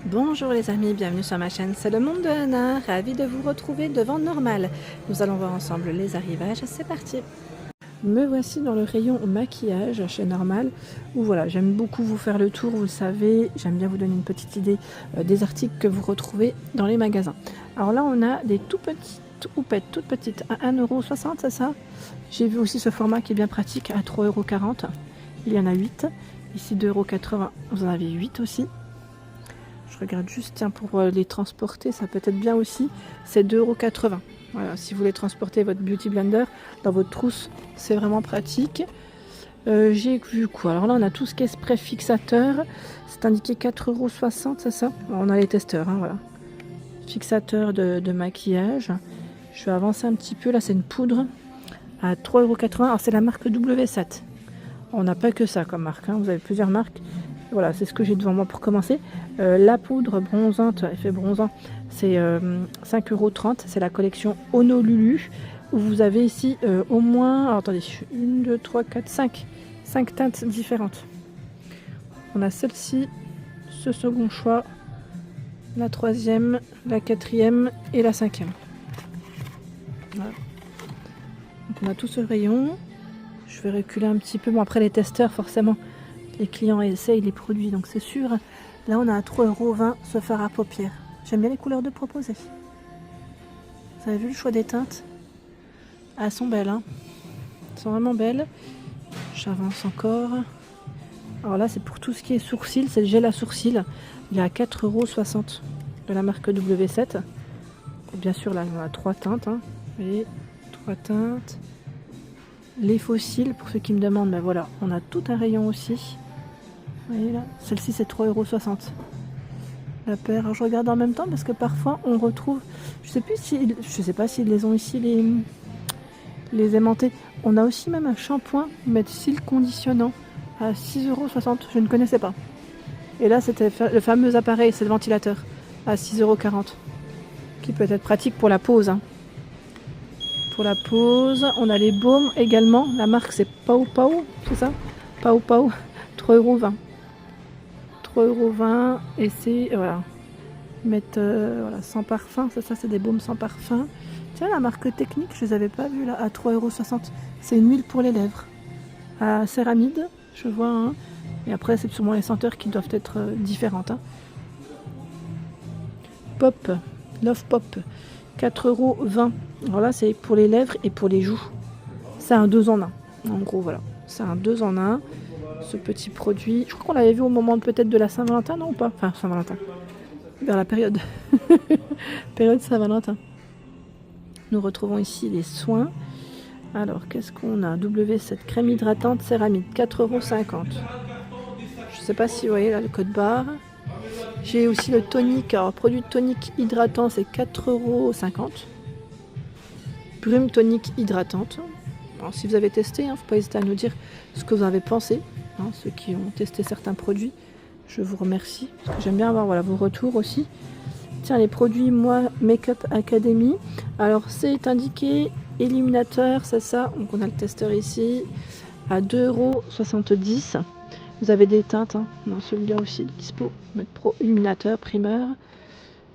Bonjour les amis, bienvenue sur ma chaîne, c'est le monde de Anna, ravie de vous retrouver devant Normal. Nous allons voir ensemble les arrivages, c'est parti. Me voici dans le rayon maquillage chez Normal, où voilà, j'aime beaucoup vous faire le tour, vous le savez, j'aime bien vous donner une petite idée des articles que vous retrouvez dans les magasins. Alors là on a des tout petites houpettes, toutes petites, à 1,60 €, c'est ça? J'ai vu aussi ce format qui est bien pratique à 3,40 €, il y en a 8, ici 2,80 €, vous en avez 8 aussi. Je regarde juste, tiens, pour les transporter, ça peut être bien aussi. C'est 2,80 €. Voilà, si vous voulez transporter votre Beauty Blender dans votre trousse, c'est vraiment pratique. J'ai vu quoi? Alors là, on a tout ce qui est spray fixateur. C'est indiqué 4,60 €, c'est ça? On a les testeurs, hein, voilà. Fixateur de maquillage. Je vais avancer un petit peu. Là, c'est une poudre à 3,80 €. Alors, c'est la marque W7. On n'a pas que ça comme marque, hein. Vous avez plusieurs marques. Voilà, c'est ce que j'ai devant moi pour commencer. La poudre bronzante, effet bronzant, c'est 5,30 €. C'est la collection Honolulu. Où vous avez ici au moins, alors, attendez, 1, 2, 3, 4, 5 teintes différentes. On a celle-ci, ce second choix, la troisième, la quatrième et la cinquième. Voilà. Donc on a tout ce rayon. Je vais reculer un petit peu. Bon, après les testeurs, forcément, les clients essayent les produits, donc c'est sûr. Là, on a à 3,20 € ce fard à paupières. J'aime bien les couleurs de proposées. Vous avez vu le choix des teintes? Elles sont belles, hein. Elles sont vraiment belles. J'avance encore. Alors là, c'est pour tout ce qui est sourcils. C'est le gel à sourcils. Il est à 4,60 € de la marque W7. Et bien sûr, là, on a 3 teintes. Hein. Vous voyez, 3 teintes. Les fossiles, pour ceux qui me demandent, ben voilà, on a tout un rayon aussi. Vous voyez là, celle-ci c'est 3,60 € la paire. Alors, je regarde en même temps parce que parfois on retrouve, je sais pas s'ils les ont ici les aimantés. On a aussi même un shampoing cils conditionnant à 6,60 €. Je ne connaissais pas. Et là c'était le fameux appareil, c'est le ventilateur à 6,40 € qui peut être pratique pour la pose. Hein. Pour la pose, on a les baumes également. La marque c'est Pau Pau, c'est ça? Pau Pau, 3,20 €. 3,20 € et c'est voilà. Mettre voilà, sans parfum, ça c'est des baumes sans parfum. Tiens, la marque Technique, je les avais pas vus là, à 3,60 €. C'est une huile pour les lèvres à céramide, je vois. Hein. Et après, c'est sûrement les senteurs qui doivent être différentes. Hein. Pop, Love Pop, 4,20 €. Alors là, c'est pour les lèvres et pour les joues. C'est un 2 en 1. En gros, voilà. C'est un 2 en 1. Ce petit produit. Je crois qu'on l'avait vu au moment peut-être de la Saint-Valentin, non ou pas? Enfin, Saint-Valentin. Vers la période. Période Saint-Valentin. Nous retrouvons ici les soins. Alors, qu'est-ce qu'on a? W7 crème hydratante céramide, 4,50 €. Je ne sais pas si vous voyez là le code barre. J'ai aussi le tonique. Alors, produit tonique hydratant, c'est 4,50 €. Brume tonique hydratante. Alors, si vous avez testé, hein, faut pas hésiter à nous dire ce que vous avez pensé. Hein, ceux qui ont testé certains produits, je vous remercie. Parce que j'aime bien avoir voilà, vos retours aussi. Tiens, les produits, moi, Makeup Academy. Alors, c'est indiqué illuminateur, c'est ça. Donc, on a le testeur ici à 2,70 €. Vous avez des teintes, hein. Non, celui-là aussi, dispo. Mettre Pro illuminateur, primeur.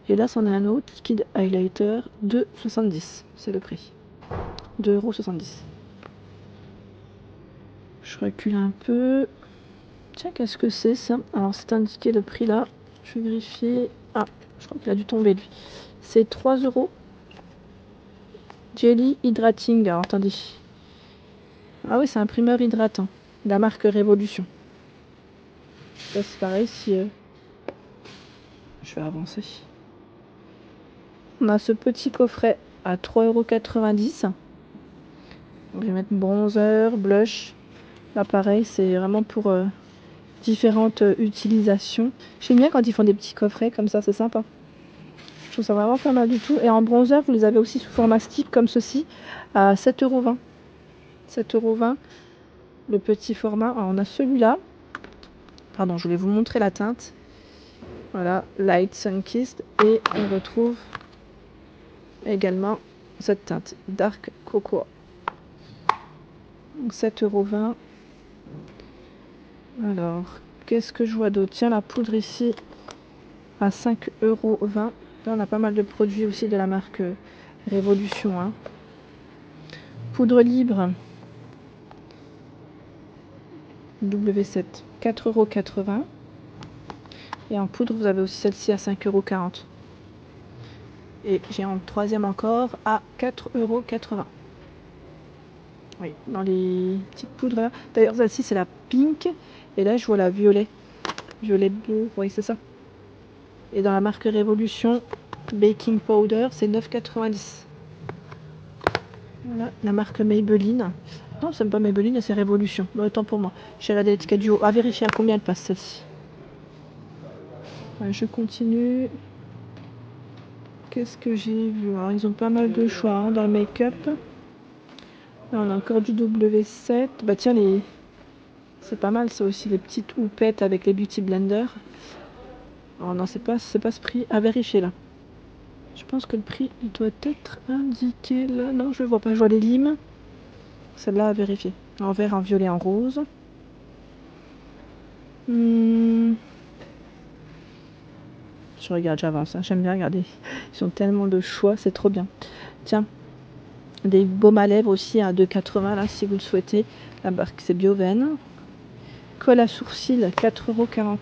Et là, c'en a un autre, liquide highlighter, 2,70 €. C'est le prix. 2,70 €. Je recule un peu. Tiens, qu'est-ce que c'est ça? Alors, c'est indiqué le prix là. Je vais vérifier. Ah, je crois qu'il a dû tomber lui. C'est 3 €. Jelly Hydrating. Alors, attendez. Ah oui, c'est un primeur hydratant. La marque Révolution. Ça, c'est pareil si je vais avancer. On a ce petit coffret à 3,90 €. Je vais mettre bronzer, blush. Là, pareil, c'est vraiment pour différentes utilisations. J'aime bien quand ils font des petits coffrets comme ça, c'est sympa. Je trouve ça vraiment pas mal du tout. Et en bronzer, vous les avez aussi sous format stick comme ceci à 7,20 €. 7,20 €. Le petit format. Alors, on a celui-là. Pardon, je voulais vous montrer la teinte. Voilà, Light Sunkissed. Et on retrouve également cette teinte, Dark Cocoa. Donc 7,20 €. Alors, qu'est-ce que je vois d'autre? Tiens, la poudre ici. à 5,20 €. Là, on a pas mal de produits aussi de la marque Révolution. Hein. Poudre libre W7, 4,80 €. Et en poudre, vous avez aussi celle-ci à 5,40 €. Et j'ai en troisième encore à 4,80 €. Oui, dans les petites poudres là. D'ailleurs, celle-ci, c'est la pink. Et là, je vois la violet. Violet bleu, oui, c'est ça. Et dans la marque Révolution, baking powder, c'est 9,90 €. Voilà, la marque Maybelline. Non, c'est pas Maybelline, c'est Révolution. Bon, autant pour moi. J'ai regardé l'étiquette du haut. À vérifier à combien elle passe celle-ci. Ouais, je continue. Qu'est-ce que j'ai vu? Alors, ils ont pas mal de choix hein, dans le make-up. Là, on a encore du W7. Bah tiens, c'est pas mal ça aussi, les petites houpettes avec les beauty blenders. Oh non, c'est pas ce prix. À vérifier là. Je pense que le prix il doit être indiqué là. Non, je le vois pas. Je vois les limes. Celle-là à vérifier. En vert, en violet, en rose. Je regarde, j'avance. Hein. J'aime bien regarder. Ils ont tellement de choix, c'est trop bien. Tiens, des baumes à lèvres aussi à 2,80 € là, si vous le souhaitez. La marque c'est Bioven. Colle à sourcils, 4,40 €.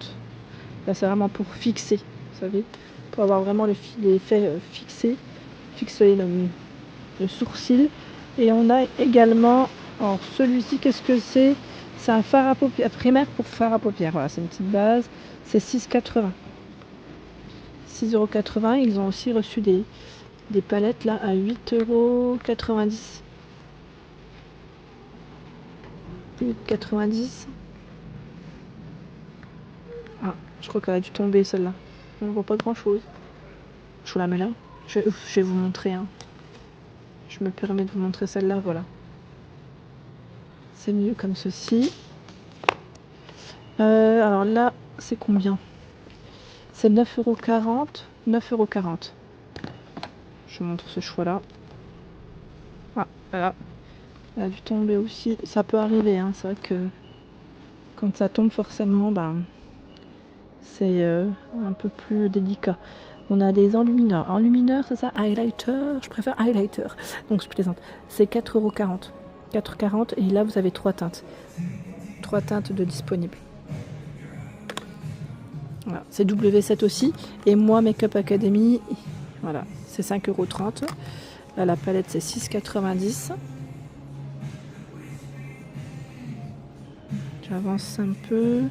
Là, c'est vraiment pour fixer, vous savez, pour avoir vraiment l'effet fixé, fixer le sourcil. Et on a également, alors celui-ci, qu'est-ce que c'est? C'est un fard à paupières, primaire pour fard à paupières. Voilà, c'est une petite base. C'est 6,80 €. 6,80 €. Ils ont aussi reçu des palettes là à 8,90 €. 8,90 €. Ah, je crois qu'elle a dû tomber celle-là. On ne voit pas grand chose. Je vous la mets là. Je vais vous montrer. Hein. Je me permets de vous montrer celle-là. Voilà. C'est mieux comme ceci. Alors là, c'est combien? C'est 9,40 €. 9,40 €. Je vous montre ce choix-là. Ah, voilà. Elle a dû tomber aussi. Ça peut arriver. Hein. C'est vrai que quand ça tombe, forcément, ben, c'est un peu plus délicat. On a des enlumineurs. Enlumineur, c'est ça? Highlighter. Je préfère highlighter. Donc, je plaisante. C'est 4,40 €. 4,40 € et là, vous avez 3 teintes. 3 teintes de disponibles. Voilà. C'est W7 aussi. Et moi, Makeup Academy, voilà, c'est 5,30 €. Là, la palette, c'est 6,90 €. J'avance un peu.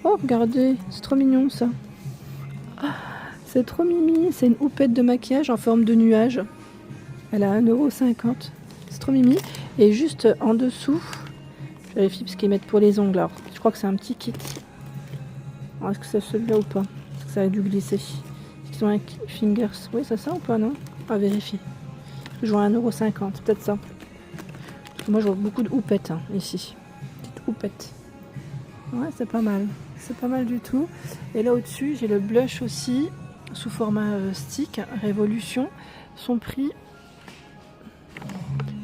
Oh, regardez, c'est trop mignon ça. Ah, c'est trop mimi. C'est une houppette de maquillage en forme de nuage. Elle a 1,50 €. C'est trop mimi. Et juste en dessous, je vérifie parce qu'ils mettent pour les ongles. Alors, je crois que c'est un petit kit. Est-ce que c'est celui-là ou pas? Est-ce que ça a dû glisser? Est-ce qu'ils ont un fingers? Oui, c'est ça ou pas, non? À vérifier. Je vois 1,50 €, peut-être ça. Parce que moi, je vois beaucoup de houpettes hein, ici. Petite houppette. Ouais, c'est pas mal. C'est pas mal du tout. Et là, au-dessus, j'ai le blush aussi, sous format stick, Révolution. Son prix,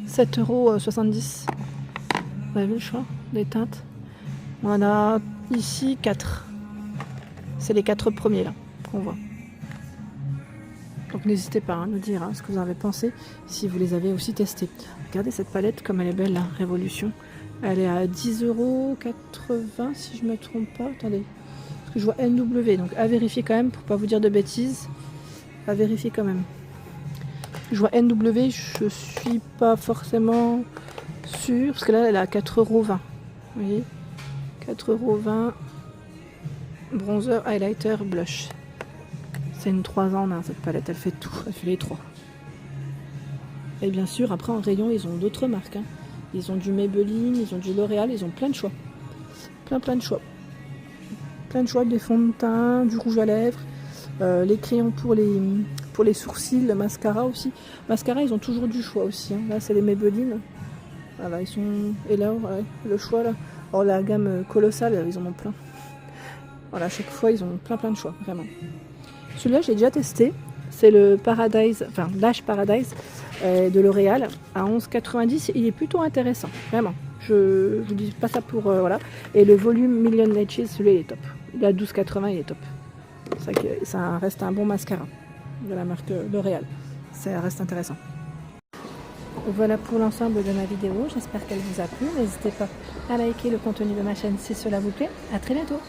7,70 €. Vous avez vu le choix des teintes? On en a ici 4. C'est les 4 premiers là qu'on voit. Donc n'hésitez pas à nous dire ce que vous en avez pensé, si vous les avez aussi testés. Regardez cette palette comme elle est belle, la Révolution. Elle est à 10,80 € si je ne me trompe pas. Attendez, parce que je vois NW, donc à vérifier quand même pour pas vous dire de bêtises. À vérifier quand même. Je vois NW, je suis pas forcément sûre, parce que là elle est à 4,20 €. Vous voyez, 4,20 €. Bronzer, highlighter, blush. C'est une 3 en 1 cette palette, elle fait tout, elle fait les 3. Et bien sûr, après en rayon, ils ont d'autres marques. Hein. Ils ont du Maybelline, ils ont du L'Oréal, ils ont plein de choix. Plein de choix. Plein de choix, des fonds de teint, du rouge à lèvres, les crayons pour les sourcils, le mascara aussi. Mascara, ils ont toujours du choix aussi. Hein. Là, c'est les Maybelline. Voilà, ils sont... Et là, ouais, le choix, là. Alors, la gamme colossale, ils en ont plein. Voilà, à chaque fois, ils ont plein de choix, vraiment. Celui-là, j'ai déjà testé. C'est le Paradise, enfin Lash Paradise de L'Oréal à 11,90 €. Il est plutôt intéressant, vraiment. Je vous dis pas ça pour... voilà. Et le volume Million Lashes, celui-là, il est top. Il est à 12,80 €, il est top. C'est vrai que ça reste un bon mascara de la marque L'Oréal. Ça reste intéressant. Voilà pour l'ensemble de ma vidéo. J'espère qu'elle vous a plu. N'hésitez pas à liker le contenu de ma chaîne si cela vous plaît. À très bientôt.